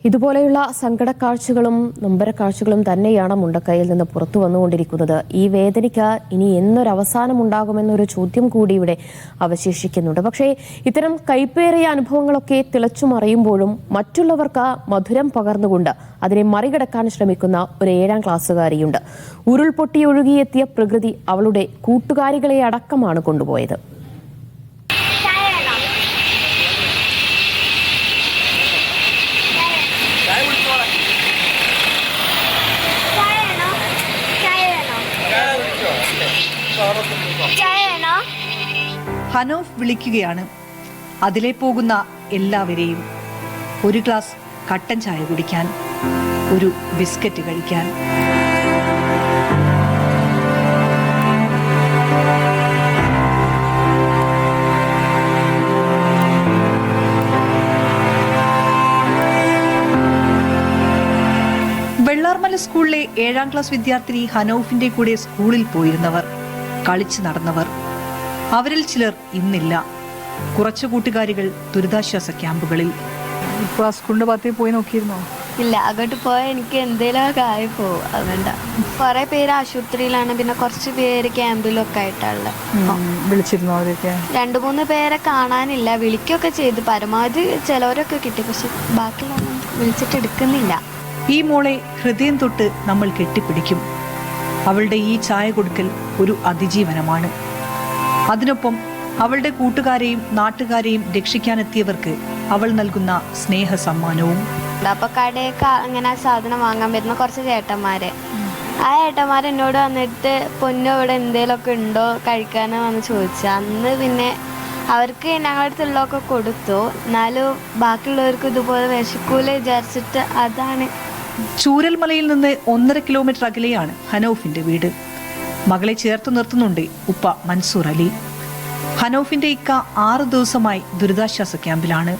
ഇതുപോലെയുള്ള സങ്കടക്കാഴ്ചകളും നൊമ്പരക്കാഴ്ചകളും തന്നെയാണ് മുണ്ടക്കയിൽ നിന്ന് പുറത്തു വന്നുകൊണ്ടിരിക്കുന്നത്. ഈ വേദനയ്ക്ക് ഇനി എന്നൊരവസാനം ഉണ്ടാകുമെന്നൊരു ചോദ്യം കൂടി ഇവിടെ അവശേഷിക്കുന്നുണ്ട്. പക്ഷേ ഇത്തരം കൈപ്പേറിയ അനുഭവങ്ങളൊക്കെ തിളച്ചുമറിയുമ്പോഴും മറ്റുള്ളവർക്ക് മധുരം പകർന്നുകൊണ്ട് അതിനെ മറികടക്കാൻ ശ്രമിക്കുന്ന ഒരു 7ാം ക്ലാസ്സുകാരിയുണ്ട്. ഉരുൾപൊട്ടി ഒഴുകിയെത്തിയ പ്രകൃതി അവളുടെ കൂട്ടുകാരികളെ അടക്കമാണ് കൊണ്ടുപോയത്. ഹനോഫ് വിളിക്കുകയാണ് അതിലെ പോകുന്ന എല്ലാവരെയും. ഒരു ഗ്ലാസ് കട്ടൻ ചായ കുടിക്കാൻ, ഒരു ബിസ്ക്കറ്റ് കഴിക്കാൻ. വെള്ളാർമല സ്കൂളിലെ 7ാം ക്ലാസ് വിദ്യാർത്ഥിനി ഹനോഫിന്റെ കൂടെ സ്കൂളിൽ പോയിരുന്നവർ, കളിച്ചു നടന്നവർ, അവരിൽ ചിലർ ഇന്നില്ല. കുറച്ചു കൂട്ടുകാരികൾ ദുരിതാശ്വാസ ക്യാമ്പുകളിൽ. ഇപ്പോൾ ആ സ്കൂളിന്റെ ഭാഗത്തേക്ക് പോയി നോക്കിയിരുന്നോ? ഇല്ല, അങ്ങോട്ട് പോയാൽ എനിക്ക് എന്തെങ്കിലുമൊക്കെ ആയി പോകും. അതുകൊണ്ട കുറെ പേര് ആശുപത്രിയിലാണ്, പിന്നെ കുറച്ച് പേര് ക്യാമ്പിലൊക്കെ ആയിട്ടുള്ളത്. വിളിച്ചിരുന്നോ അവരൊക്കെ? 2-3 പേരെ കാണാനില്ല. വിളിക്കുകയൊക്കെ ചെയ്ത് പരമാവധി ചിലവരൊക്കെ കിട്ടി, പക്ഷെ ബാക്കിയുള്ളവരൊന്നും വിളിച്ചിട്ട് എടുക്കുന്നില്ല. ഈ മോളെ ഹൃദയം തൊട്ട് നമ്മൾ കെട്ടിപ്പിടിക്കും. അവളുടെ ഈ ചായ കൊടുക്കൽ ഒരു അതിജീവനമാണ്. അതിനൊപ്പം അവളുടെ കൂട്ടുകാരെയും നാട്ടുകാരെയും രക്ഷിക്കാനെത്തിയവർക്ക് അവൾ നൽകുന്ന സ്നേഹ സമ്മാനവും. അപ്പൊ കടയൊക്കെ അങ്ങനെ സാധനം വാങ്ങാൻ വരുന്ന കുറച്ച് ചേട്ടന്മാര്, ആ ചേട്ടന്മാർ എന്നോട് വന്നിട്ട് പൊന്നു ഇവിടെ എന്തേലൊക്കെ ഉണ്ടോ കഴിക്കാനോ വന്ന് ചോദിച്ചു. അന്ന് പിന്നെ അവർക്ക് ഞങ്ങളുടെ അടുത്തുള്ളതൊക്കെ കൊടുത്തു. എന്നാലും ബാക്കിയുള്ളവർക്ക് ഇതുപോലെ വിശക്കൂല വിചാരിച്ചിട്ട് അതാണ്. ചൂരൽമലയിൽ നിന്ന് 1.5 കിലോമീറ്റർ അകലെയാണ് ഹനോഫിന്റെ വീട്. മകളെ ചേർത്ത് നിർത്തുന്നുണ്ട് ഉപ്പ മൻസൂർ അലി. ഹനോഫിന്റെ ഇക്ക 6 ദിവസമായി ദുരിതാശ്വാസ ക്യാമ്പിലാണ്.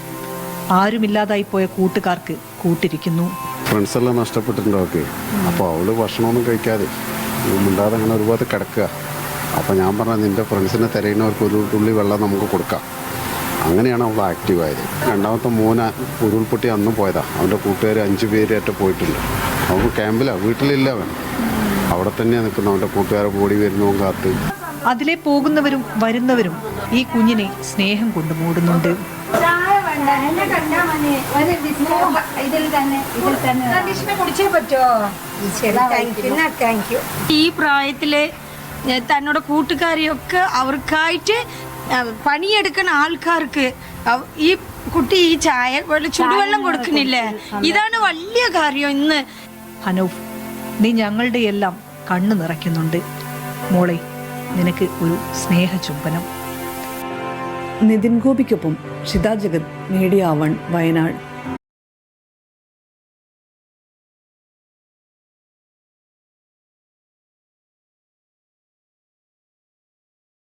ആരുമില്ലാതായി പോയ കൂട്ടുകാർക്ക് കൂട്ടിരിക്കുന്നു. ഫ്രണ്ട്സ് എല്ലാം നഷ്ടപ്പെട്ടിട്ടുണ്ടോ? അപ്പോൾ അവള് ഭക്ഷണമൊന്നും കഴിക്കാതെ മിണ്ടാതെ അങ്ങനെ ഒരുപാട് കിടക്കുക. അപ്പോൾ ഞാൻ പറഞ്ഞ നിന്റെ ഫ്രണ്ട്സിനെ തിരയുന്നവർക്ക് ഒരു തുള്ളി വെള്ളം നമുക്ക് കൊടുക്കാം. അങ്ങനെയാണ് അവൾ ആക്റ്റീവായത്. രണ്ടാമത്തെ മോന് ഉരുൾപൊട്ടി അന്ന് പോയതാ. അവൻ്റെ കൂട്ടുകാർ 5 പേരായിട്ട് പോയിട്ടുണ്ട്. അവൻ ക്യാമ്പിലാണ്, വീട്ടിലില്ല. അവൻ അവിടെ തന്നെയാണ് നിൽക്കുന്നത്. അവൻ്റെ കൂട്ടുകാരെ ഓടി വരുന്നവൻ കാത്ത്. അതിലെ പോകുന്നവരും വരുന്നവരും ഈ കുഞ്ഞിനെ സ്നേഹം കൊണ്ട് മൂടുന്നുണ്ട്. ഈ പ്രായത്തില് തന്നോട് കൂട്ടുകാരിയൊക്കെ അവർക്കായിട്ട് പണിയെടുക്കുന്ന ആൾക്കാർക്ക് ഈ കുട്ടി ഈ ചായ ചുടുവെള്ളം കൊടുക്കുന്നില്ലേ, ഇതാണ് വലിയ കാര്യം. ഇന്ന് ഹനോഫ്, നീ ഞങ്ങളുടെ എല്ലാം കണ്ണു നിറയ്ക്കുന്നുണ്ട്. മോളെ, നിനക്ക് ഒരു സ്നേഹ ചുംബനം. നിതിൻ ഗോപിക്കൊപ്പം ഷിത ജഗത്, മീഡിയ 1 വയനാട്.